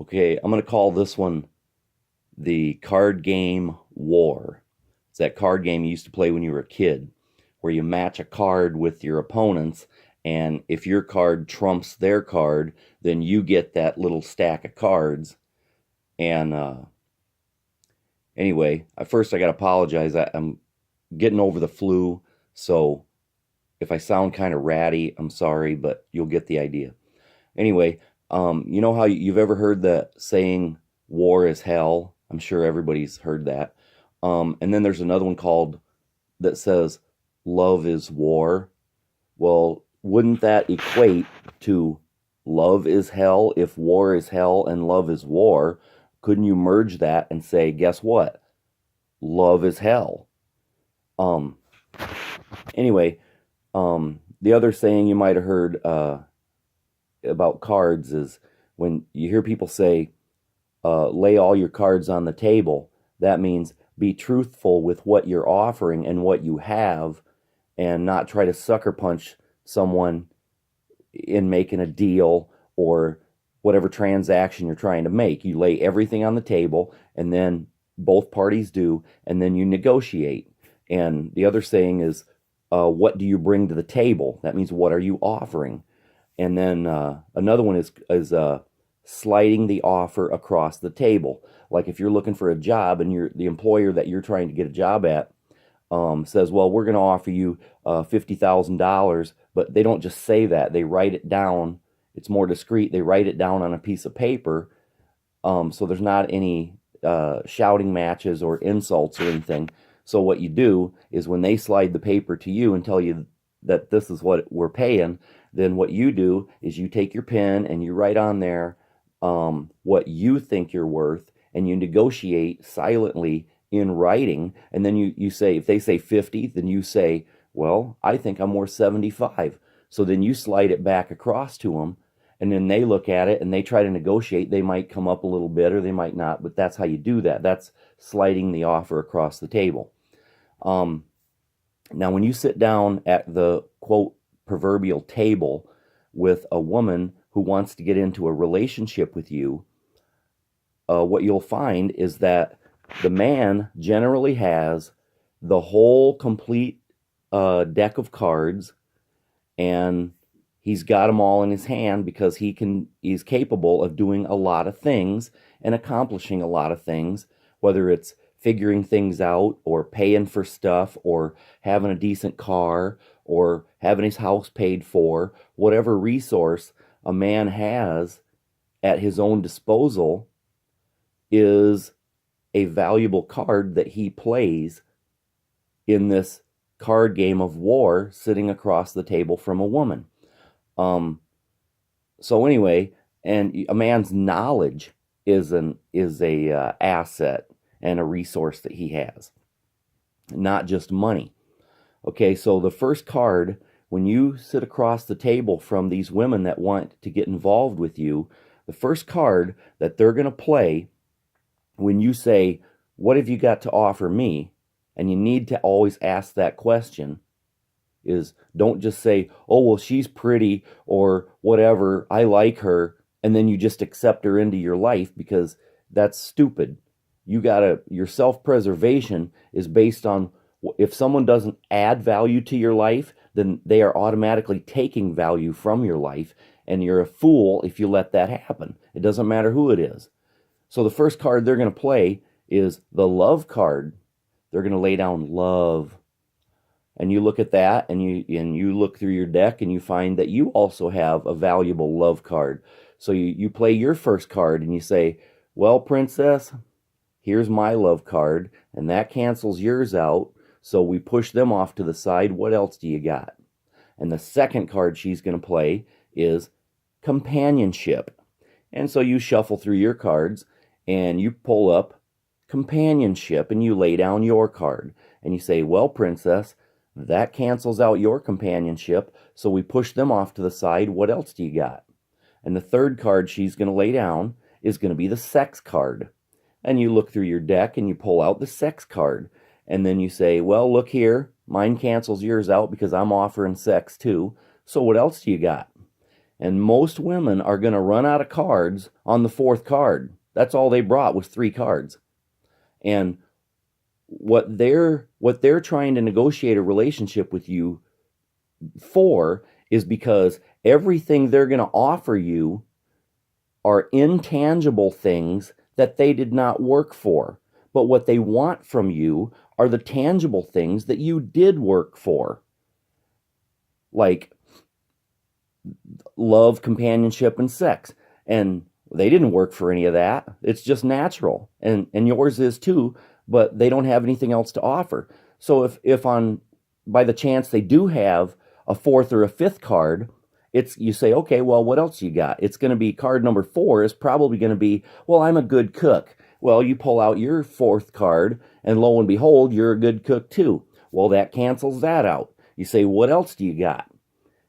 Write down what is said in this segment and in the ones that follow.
Okay, I'm going to call this one the card game war. It's that card game you used to play when you were a kid, where you match a card with your opponents, and if your card trumps their card, then you get that little stack of cards. And anyway, at first I got to apologize. I'm getting over the flu, so if I sound kind of ratty, I'm sorry, but you'll get the idea. Anyway, you know how you've ever heard the saying, war is hell? I'm sure everybody's heard that. And then there's another one called that says, love is war. Well, wouldn't that equate to love is hell if war is hell and love is war? Couldn't you merge that and say, guess what? Love is hell. Um, anyway, the other saying you might have heard about cards is when you hear people say, lay all your cards on the table, that means be truthful with what you're offering and what you have, and not try to sucker punch someone in making a deal or whatever transaction you're trying to make. You lay everything on the table, and then both parties do, and then you negotiate. And the other saying is, what do you bring to the table? That means, what are you offering? And then another one is sliding the offer across the table. Like if you're looking for a job and the employer that you're trying to get a job at says, well, we're going to offer you $50,000, but they don't just say that. They write it down. It's more discreet. They write it down on a piece of paper, so there's not any shouting matches or insults or anything. So what you do is when they slide the paper to you and tell you that this is what we're paying, then what you do is you take your pen and you write on there what you think you're worth, and you negotiate silently in writing. And then you say, if they say 50, then you say, well, I think I'm worth 75. So then you slide it back across to them, and then they look at it and they try to negotiate. They might come up a little bit or they might not, but that's how you do that. That's sliding the offer across the table. Now, when you sit down at the quote proverbial table with a woman who wants to get into a relationship with you, what you'll find is that the man generally has the whole complete deck of cards, and he's got them all in his hand because he's capable of doing a lot of things and accomplishing a lot of things, whether it's figuring things out or paying for stuff or having a decent car or having his house paid for. Whatever resource a man has at his own disposal is a valuable card that he plays in this card game of war sitting across the table from a woman. So anyway, and a man's knowledge is a asset and a resource that he has, not just money. Okay, so the first card, when you sit across the table from these women that want to get involved with you, the first card that they're going to play when you say, what have you got to offer me? And you need to always ask that question, is don't just say, oh, well, she's pretty or whatever, I like her, and then you just accept her into your life, because that's stupid. Your self-preservation is based on, if someone doesn't add value to your life, then they are automatically taking value from your life, and you're a fool if you let that happen. It doesn't matter who it is. So the first card they're going to play is the love card. They're going to lay down love. And you look at that, and you look through your deck, and you find that you also have a valuable love card. So you play your first card and you say, well, princess, here's my love card, and that cancels yours out. So we push them off to the side. What else do you got? And the second card she's going to play is companionship. And so you shuffle through your cards and you pull up companionship, and you lay down your card and you say, well, princess, that cancels out your companionship, so we push them off to the side. What else do you got? And the third card she's going to lay down is going to be the sex card. And you look through your deck and you pull out the sex card. And then you say, well, look here, mine cancels yours out because I'm offering sex too. So what else do you got? And most women are going to run out of cards on the fourth card. That's all they brought was 3 cards. And what they're trying to negotiate a relationship with you for is because everything they're going to offer you are intangible things that they did not work for. But what they want from you are the tangible things that you did work for. Like love, companionship, and sex. And they didn't work for any of that. It's just natural. And yours is too, but they don't have anything else to offer. So if on by the chance they do have a 4th or a 5th card, you say, okay, well, what else you got? It's going to be card number 4 is probably going to be, well, I'm a good cook. Well, you pull out your 4th card, and lo and behold, you're a good cook too. Well, that cancels that out. You say, what else do you got?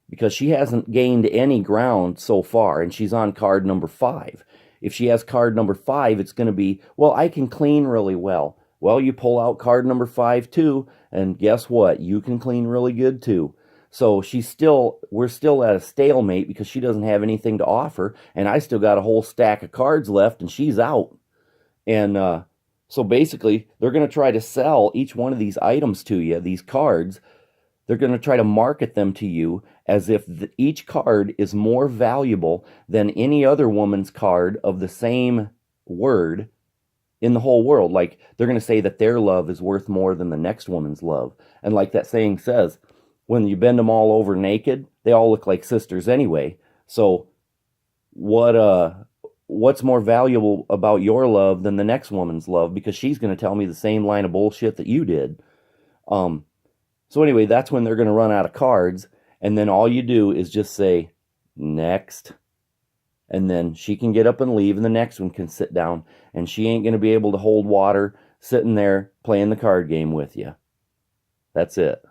Because she hasn't gained any ground so far, and she's on card number 5. If she has card number 5, it's going to be, well, I can clean really well. Well, you pull out card number 5 too, and guess what? You can clean really good too. So we're still at a stalemate because she doesn't have anything to offer, and I still got a whole stack of cards left, and she's out. And so basically, they're going to try to sell each one of these items to you, these cards. They're going to try to market them to you as if each card is more valuable than any other woman's card of the same word in the whole world. Like, they're going to say that their love is worth more than the next woman's love. And like that saying says, when you bend them all over naked, they all look like sisters anyway. So what's more valuable about your love than the next woman's love? Because she's going to tell me the same line of bullshit that you did. So anyway, that's when they're going to run out of cards, and then all you do is just say, next. And then she can get up and leave, and the next one can sit down, and she ain't going to be able to hold water sitting there playing the card game with you. That's it.